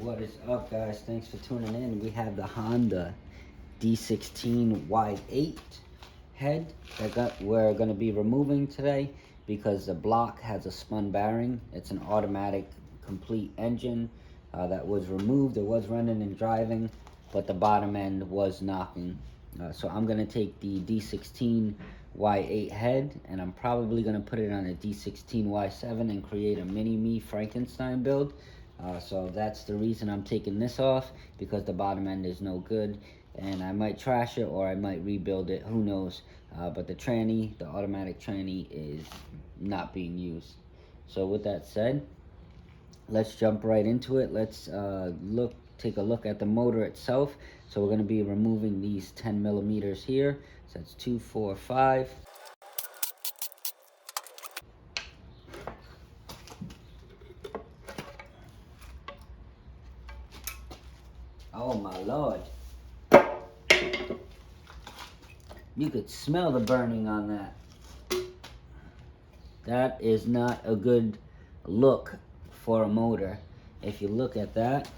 What is up, guys? Thanks for tuning in. We have the Honda D16y8 head that we're going to be removing today because the block has a spun bearing. It's an automatic complete engine that was removed. It was running and driving, but the bottom end was knocking. So I'm going to take the D16y8 head and I'm probably going to put it on a D16y7 and create a mini-me Frankenstein build. So that's the reason I'm taking this off, because the bottom end is no good, and I might trash it or I might rebuild it, who knows. But the tranny, the automatic tranny, is not being used. So with that said, let's jump right into it. Let's take a look at the motor itself. So we're going to be removing these 10 millimeters here. So that's 2, 4, 5. Oh my Lord. You could smell the burning on that. That is not a good look for a motor. If you look at that,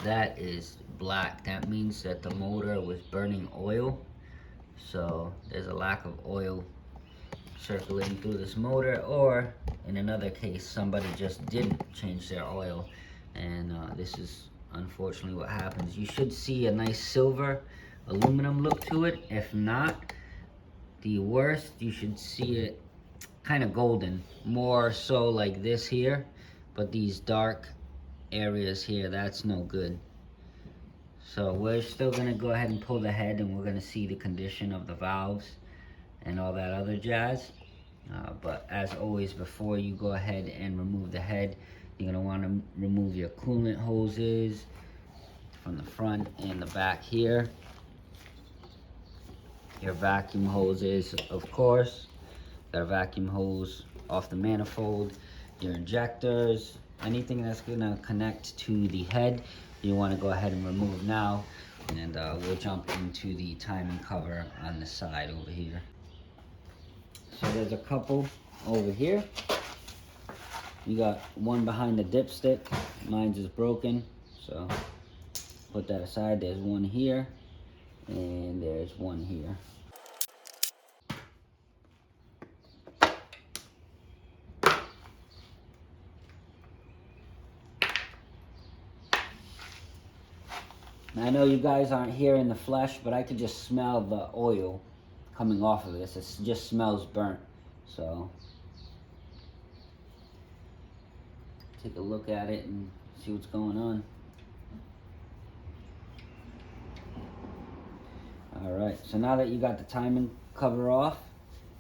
that is black. That means that the motor was burning oil. So there's a lack of oil circulating through this motor, or in another case, somebody just didn't change their oil, and this is unfortunately what happens. You should see a nice silver aluminum look to it. If not, the worst, you should see it kind of golden, more so like this here, but these dark areas here, that's no good. So we're still going to go ahead and pull the head, and we're going to see the condition of the valves and all that other jazz. But as always, before you go ahead and remove the head, you're going to want to remove your coolant hoses from the front and the back here. Your vacuum hoses, of course. Got a vacuum hose off the manifold. Your injectors, anything that's going to connect to the head, you want to go ahead and remove now. And we'll jump into the timing cover on the side over here. So there's a couple over here. You got one behind the dipstick. Mine's is broken, so put that aside. There's one here, and there's one here. I know you guys aren't here in the flesh, but I could just smell the oil coming off of this. It just smells burnt. So take a look at it and see what's going on. Alright, so now that you got the timing cover off,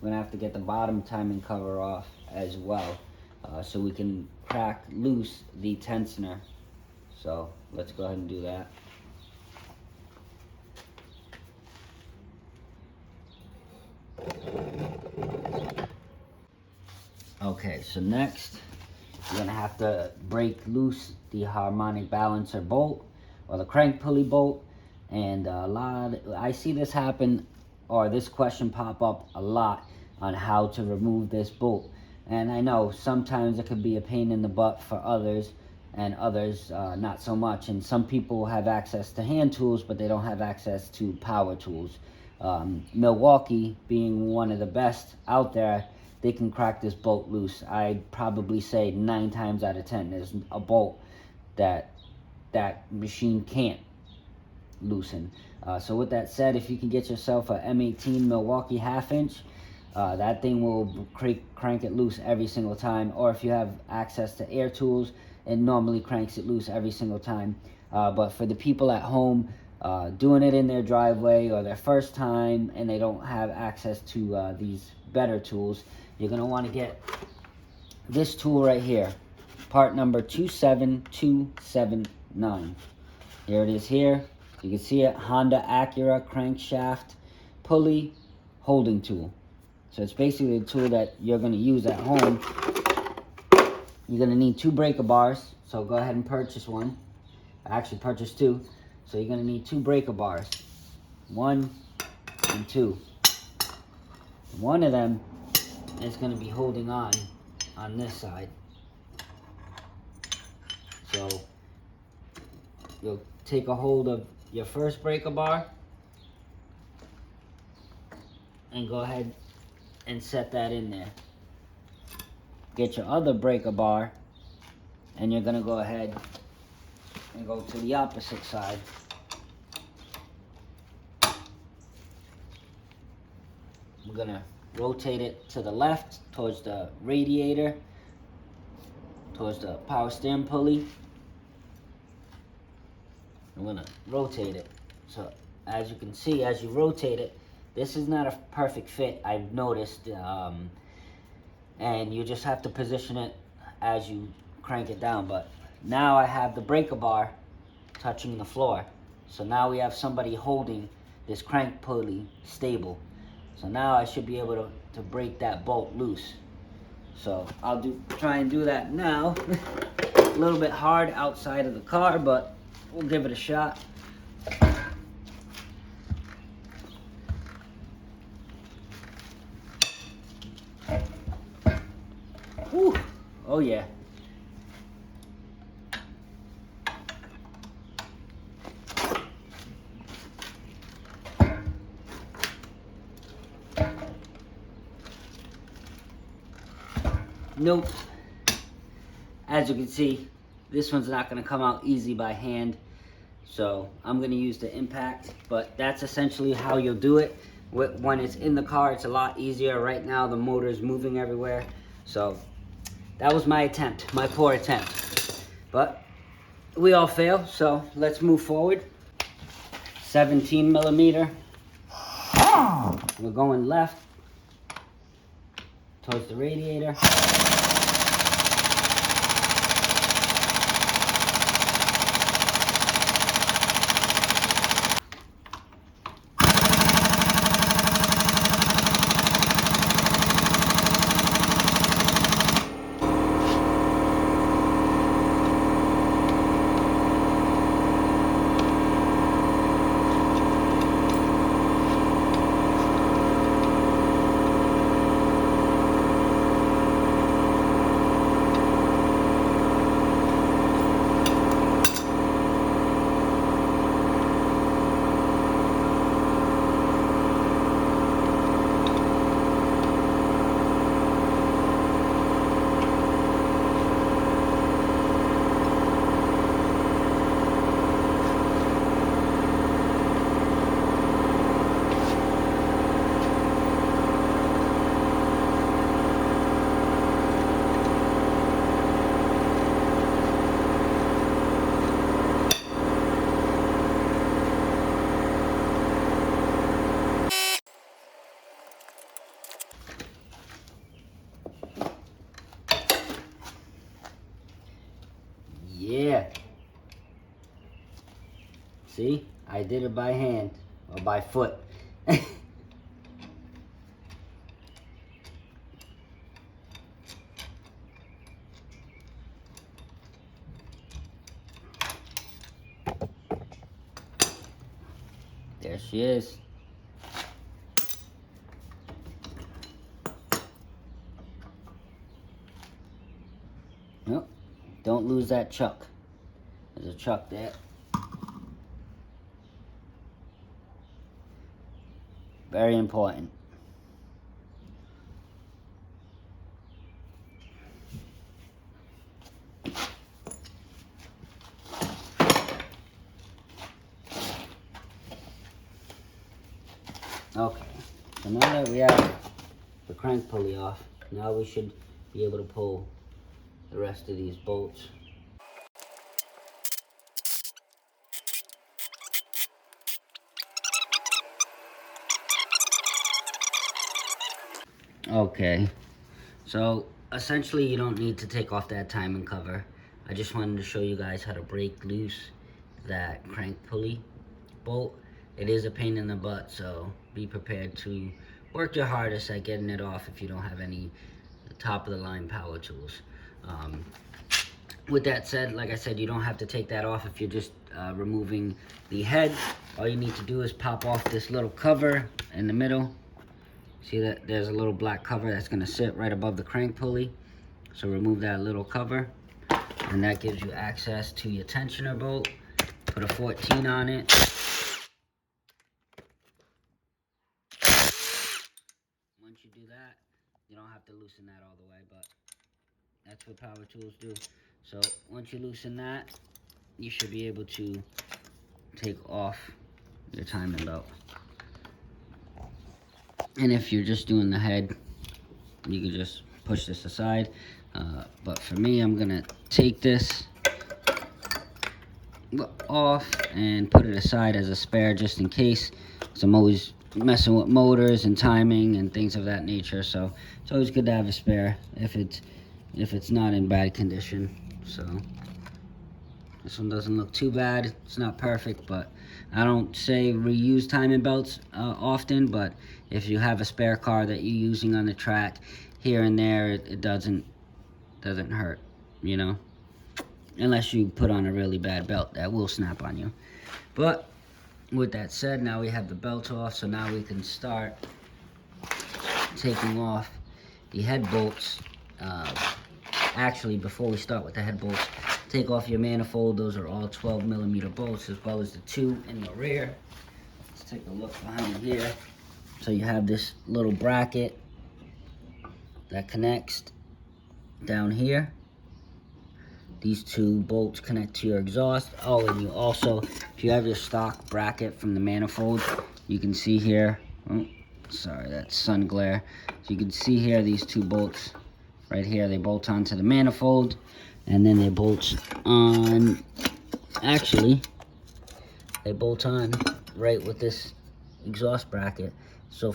we're gonna have to get the bottom timing cover off as well, so we can crack loose the tensioner. So let's go ahead and do that. Okay, so next you're gonna have to break loose the harmonic balancer bolt or the crank pulley bolt. And I see this happen, or this question pop up a lot on how to remove this bolt. And I know sometimes it could be a pain in the butt for others, and others not so much. And some people have access to hand tools, but they don't have access to power tools. Milwaukee being one of the best out there, they can crack this bolt loose. I'd probably say 9 times out of 10 there's a bolt that machine can't loosen. So with that said, if you can get yourself a M18 Milwaukee 1/2 inch, that thing will crank it loose every single time. Or if you have access to air tools, it normally cranks it loose every single time. But for the people at home doing it in their driveway or their first time, and they don't have access to these better tools, you're going to want to get this tool right here, part number 27279. Here it is here. You can see it, Honda Acura Crankshaft Pulley holding tool. So it's basically the tool that you're going to use at home. You're going to need 2 breaker bars, so go ahead and purchase one. I actually purchased 2. So you're going to need 2 breaker bars, 1 and 2. One of them is going to be holding on this side. So you'll take a hold of your first breaker bar and go ahead and set that in there. Get your other breaker bar and you're gonna go ahead and go to the opposite side. We're gonna rotate it to the left towards the radiator, towards the power steering pulley. I'm gonna rotate it. So as you can see, as you rotate it, this is not a perfect fit, I've noticed, and you just have to position it as you crank it down. But now I have the breaker bar touching the floor. So now we have somebody holding this crank pulley stable. So now I should be able to break that bolt loose. So I'll try and do that now. A little bit hard outside of the car, but we'll give it a shot. Whew. Oh yeah. Nope. As you can see, this one's not going to come out easy by hand. So I'm going to use the impact, but that's essentially how you'll do it. When it's in the car, it's a lot easier. Right now, the motor is moving everywhere. So that was my attempt, my poor attempt. But we all fail, so let's move forward. 17 millimeter. We're going left towards the radiator. Yeah. See, I did it by hand or by foot. There she is. Nope. Don't lose that chuck. There's a chuck there. Very important. Okay, so now that we have the crank pulley off, now we should be able to pull the rest of these bolts. Okay, so essentially you don't need to take off that timing cover. I just wanted to show you guys how to break loose that crank pulley bolt. It is a pain in the butt, so be prepared to work your hardest at getting it off if you don't have any top of the line power tools. With that said, like I said, you don't have to take that off if you're just removing the head. All you need to do is pop off this little cover in the middle. See that there's a little black cover that's going to sit right above the crank pulley. So remove that little cover. and that gives you access to your tensioner bolt. Put a 14 on it. Once you do that, you don't have to loosen that all the way, but that's what power tools do. So once you loosen that, you should be able to take off your timing belt. And if you're just doing the head, you can just push this aside. But for me, I'm gonna take this off and put it aside as a spare just in case. So I'm always messing with motors and timing and things of that nature. So it's always good to have a spare if it's not in bad condition. So this one doesn't look too bad. It's not perfect, but I don't say reuse timing belts often, but if you have a spare car that you're using on the track, here and there, it doesn't hurt, you know? Unless you put on a really bad belt, that will snap on you. But with that said, now we have the belt off, so now we can start taking off the head bolts. Actually, before we start with the head bolts, take off your manifold. Those are all 12mm bolts, as well as the 2 in the rear. Let's take a look behind here. So you have this little bracket that connects down here. These 2 bolts connect to your exhaust. Oh, and you also, if you have your stock bracket from the manifold, you can see here, oh, sorry, that's sun glare. So you can see here, these 2 bolts right here, they bolt onto the manifold, and then they bolt on, actually, they bolt on right with this exhaust bracket. So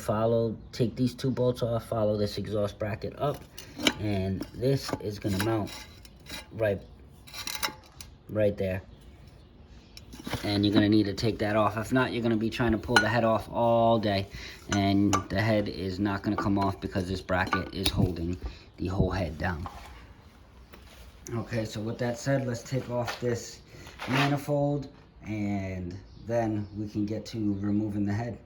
take these 2 bolts off, follow this exhaust bracket up, and this is gonna mount right there. And you're gonna need to take that off. If not, you're gonna be trying to pull the head off all day, and the head is not gonna come off because this bracket is holding the whole head down. Okay, so with that said, let's take off this manifold, and then we can get to removing the head.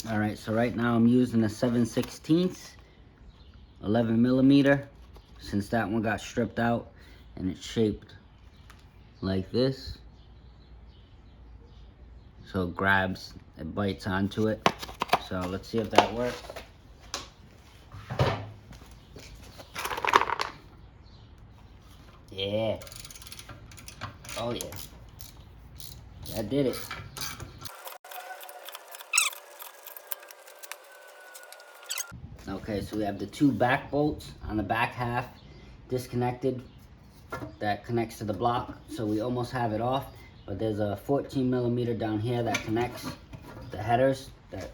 All right, so right now I'm using a 7/16, 11mm, since that one got stripped out, and it's shaped like this. So it grabs, it bites onto it. So let's see if that works. Yeah. Oh yeah. That did it. Okay, so we have the 2 back bolts on the back half disconnected that connects to the block. So we almost have it off, but there's a 14mm down here that connects the headers that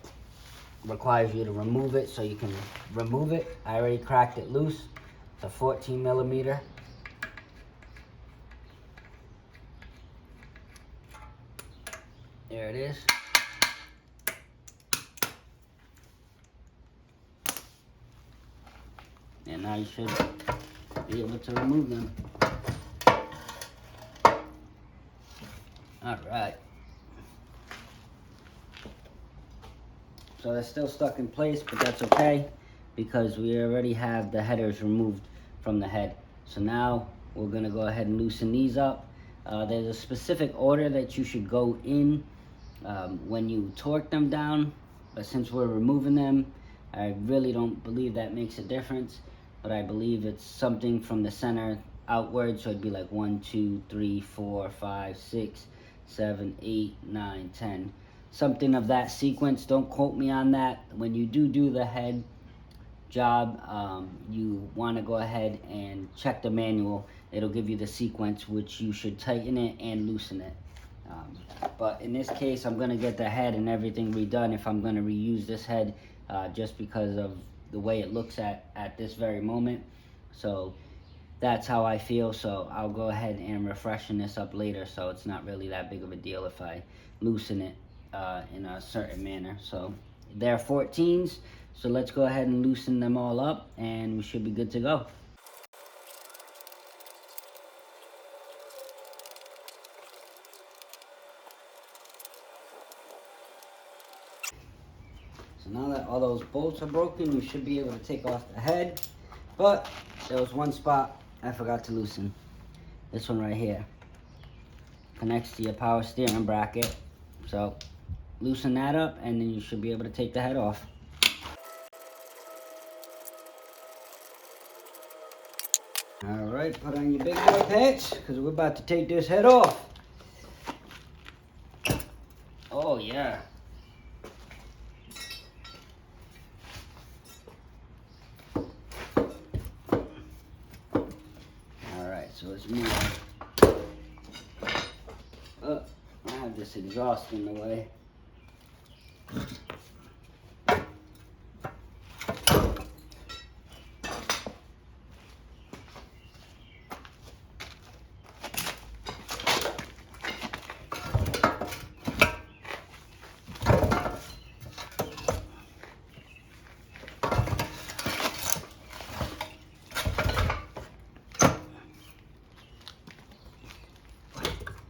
requires you to remove it, so you can remove it. I already cracked it loose. It's a 14mm. There it is. And now you should be able to remove them. All right. So they're still stuck in place, but that's okay because we already have the headers removed from the head. So now we're gonna go ahead and loosen these up. There's a specific order that you should go in when you torque them down, but since we're removing them, I really don't believe that makes a difference, but I believe it's something from the center outward, so it'd be like 1, 2, 3, 4, 5, 6, 7, 8, 9, 10. Something of that sequence. Don't quote me on that. When you do the head job, you want to go ahead and check the manual. It'll give you the sequence which you should tighten it and loosen it. But in this case, I'm going to get the head and everything redone if I'm going to reuse this head, just because of the way it looks at this very moment. So that's how I feel. So I'll go ahead and refreshen this up later, so it's not really that big of a deal if I loosen it in a certain manner. So They're 14s, so let's go ahead and loosen them all up and we should be good to go. So now that all those bolts are broken, you should be able to take off the head. But there was one spot I forgot to loosen. This one right here. Connects to your power steering bracket. So loosen that up and then you should be able to take the head off. Alright, put on your big boy pants because we're about to take this head off. Oh yeah. So let's move. I have this exhaust in the way.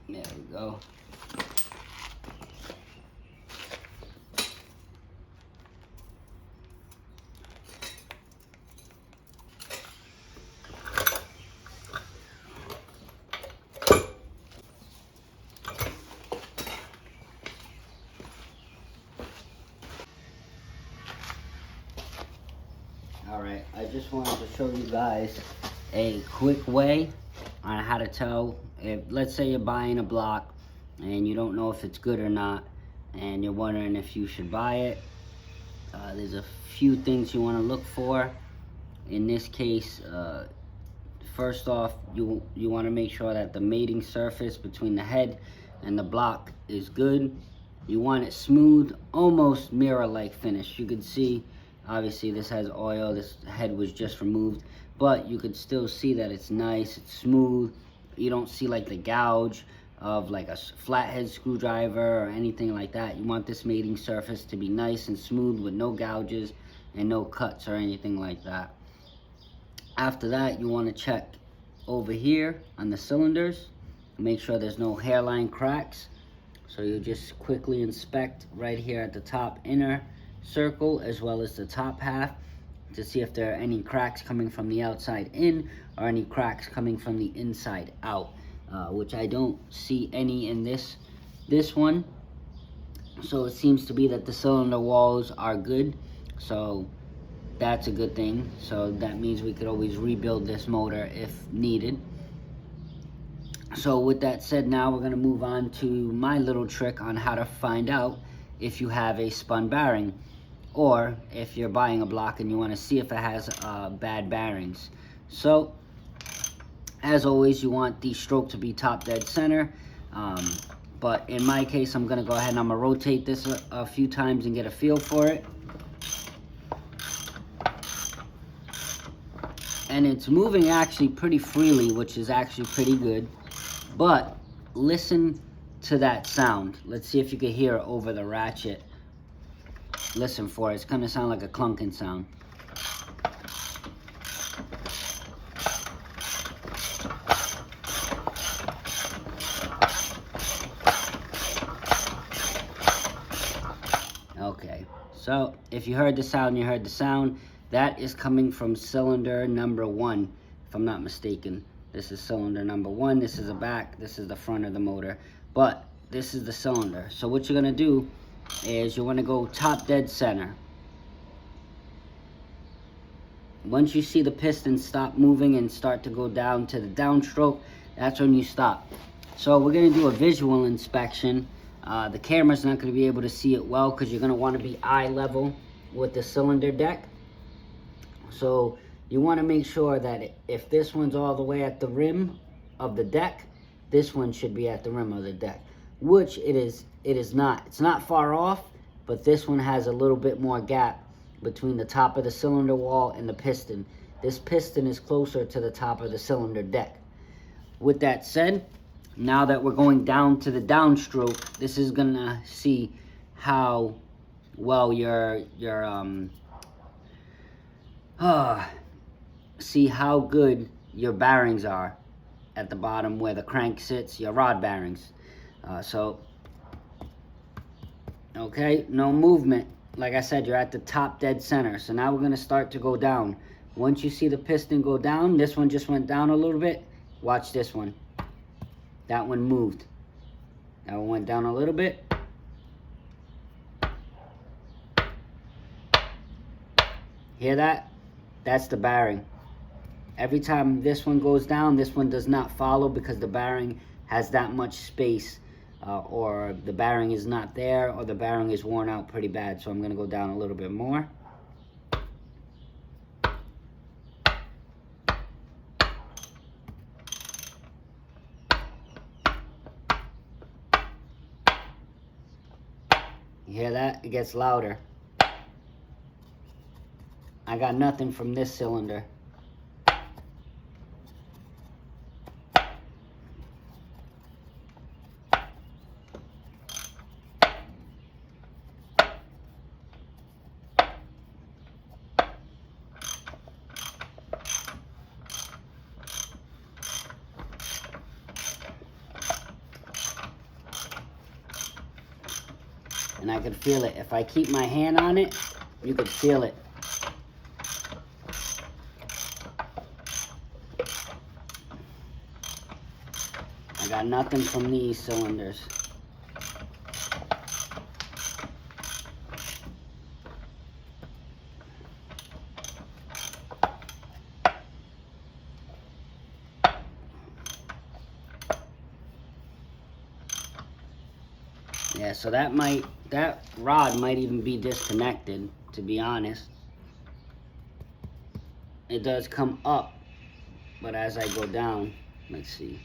There we go. Alright, I just wanted to show you guys a quick way on how to tell if, let's say you're buying a block and you don't know if it's good or not and you're wondering if you should buy it. There's a few things you want to look for. In this case, first off, you want to make sure that the mating surface between the head and the block is good. You want it smooth, almost mirror-like finish. You can see, obviously this has oil, this head was just removed, but you could still see that it's nice, it's smooth. You don't see like the gouge of like a flathead screwdriver or anything like that. You want this mating surface to be nice and smooth with no gouges and no cuts or anything like that. After that, you want to check over here on the cylinders, make sure there's no hairline cracks. So you just quickly inspect right here at the top inner circle as well as the top half to see if there are any cracks coming from the outside in or any cracks coming from the inside out, which I don't see any in this one. So it seems to be that the cylinder walls are good, so that's a good thing. So that means we could always rebuild this motor if needed. So with that said, now we're going to move on to my little trick on how to find out if you have a spun bearing, or if you're buying a block and you want to see if it has bad bearings. So as always, you want the stroke to be top dead center, but in my case I'm going to go ahead and I'm going to rotate this a few times and get a feel for it. And it's moving actually pretty freely, which is actually pretty good. But listen to that sound. Let's see if you can hear it over the ratchet. Listen for it. It's going to sound like a clunking sound. Okay, so if you heard the sound, you heard the sound. That is coming from cylinder number 1, if I'm not mistaken. This is cylinder number 1. This is the back. This is the front of the motor. But this is the cylinder. So what you're going to do is you want to go top dead center. Once you see the piston stop moving and start to go down to the downstroke, that's when you stop. So we're going to do a visual inspection. The camera's not going to be able to see it well because you're going to want to be eye level with the cylinder deck. So you want to make sure that if this one's all the way at the rim of the deck, this one should be at the rim of the deck, which it is not. It's not far off, but this one has a little bit more gap between the top of the cylinder wall and the piston. This piston is closer to the top of the cylinder deck. With that said, now that we're going down to the downstroke, this is gonna see how well, see how good your bearings are at the bottom where the crank sits, your rod bearings. Okay, no movement. Like I said, you're at the top dead center. So now we're going to start to go down. Once you see the piston go down, this one just went down a little bit. Watch this one. That one moved. That one went down a little bit. Hear that? That's the bearing. Every time this one goes down, this one does not follow because the bearing has that much space, or the bearing is not there, or the bearing is worn out pretty bad. So I'm going to go down a little bit more. You hear that? It gets louder. I got nothing from this cylinder. And I could feel it. If I keep my hand on it, you could feel it. I got nothing from these cylinders. Yeah, so that rod might even be disconnected, to be honest. It does come up, but as I go down, let's see.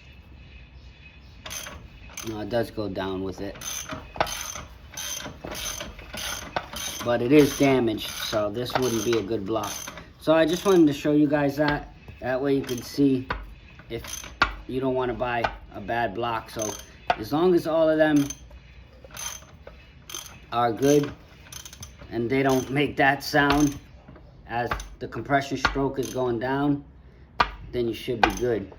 No, it does go down with it. But it is damaged, so this wouldn't be a good block. So I just wanted to show you guys that. That way you can see if you don't want to buy a bad block. So as long as all of them are good and they don't make that sound as the compression stroke is going down, then you should be good.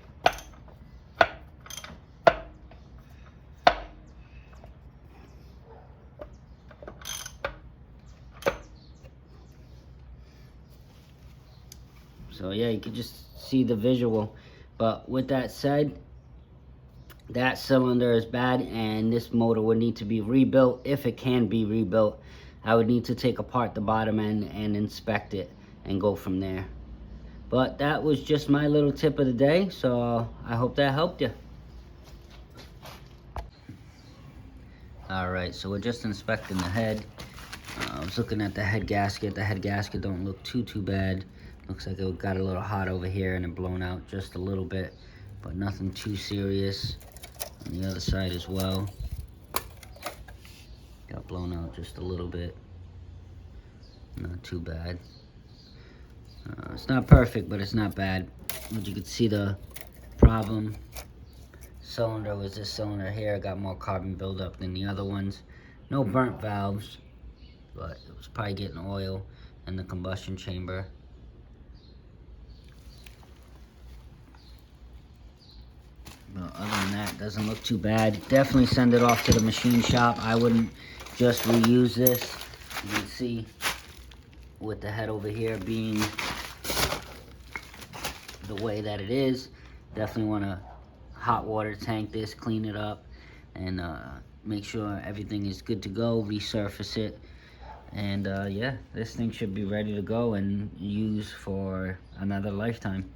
So yeah, you can just see the visual. But with that said, that cylinder is bad and this motor would need to be rebuilt. If it can be rebuilt, I would need to take apart the bottom end and inspect it and go from there. But that was just my little tip of the day, so I hope that helped you. Alright, so we're just inspecting the head. I was looking at the head gasket. The head gasket don't look too bad. Looks like it got a little hot over here and it blown out just a little bit, but nothing too serious. On the other side as well, got blown out just a little bit. Not too bad. It's not perfect, but it's not bad. But you can see the problem cylinder was this cylinder here. It got more carbon buildup than the other ones. No burnt valves, but it was probably getting oil in the combustion chamber. But other than that, doesn't look too bad. Definitely send it off to the machine shop. I wouldn't just reuse this. You can see with the head over here being the way that it is, definitely want to hot water tank this, clean it up, and make sure everything is good to go, resurface it. And yeah, this thing should be ready to go and use for another lifetime.